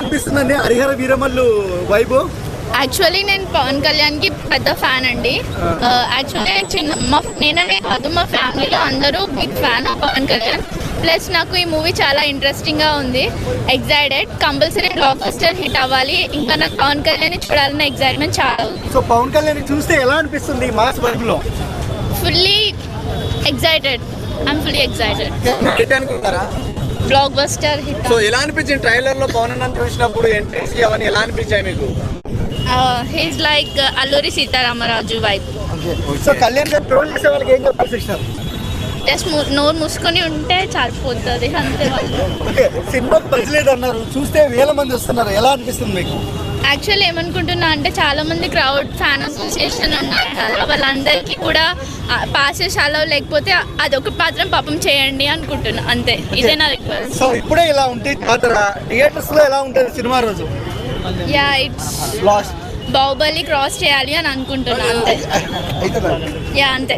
అనిపిస్తుందండి Harihara Veeramallu vibe? Actually నేను పవన్ కళ్యాణ్కి పెద్ద ఫ్యాన్ అండి. యాక్చువల్లీ నేననే కాదు, మా ఫ్యామిలీలో అందరూ big fan of Pawan Kalyan. Plus నాకు ఈ మూవీ చాలా ఇంట్రెస్టింగ్గా ఉంది. Excited, compulsory blockbuster hit అవ్వాలి. ఇంకా నాకు పవన్ కళ్యాణ్ చూడాలన్న ఎగ్జైట్మెంట్ చాలా ఉంది. సో పవన్ కళ్యాణ్ చూస్తే ఎలా అనిపిస్తుంది మాస్ వైబ్లో? Fully excited, I'm fully excited. Blockbuster hit. So ఎలా అనిపించింది ట్రైలర్ లో పవన్ అన్న చూసినప్పుడు ఎంట్రీ అవన్నీ ఎలా అనిపించాయి మీకు? He's like Alluri Sitaramaraju vibe. So Kalyan గారు ట్రోల్ చేసే వాళ్ళకి ఏం చెప్పాల్సి ఇష్టం? జస్ట్ నోరు మూసుకొని ఉంటే సరిపోతుంది అంతే. వాళ్ళు సినిమా పచ్చలేదు అన్నారు, చూస్తే వేల మంది వస్తున్నారు, ఎలా అనిపిస్తుంది మీకు? యాక్చువల్లీ ఏమనుకుంటున్నా అంటే చాలా మంది క్రౌడ్ ఫ్యాన్ అసోసియేషన్ ఉన్నారు కదా, వాళ్ళందరికీ కూడా పాసెస్ అలవ్ లేకపోతే అదొక మాత్రం పాపం చేయండి అనుకుంటున్నా అంతే. ఇదే నా రిక్వెస్ట్. సో ఇప్పుడే ఇలా ఉంటే థియేటర్స్ లో ఎలా ఉంటుంది సినిమా రోజు? యా, ఇట్స్ బాహుబలి క్రాస్ చేయాలి అని అనుకుంటున్నా అంతే. యా అంతే.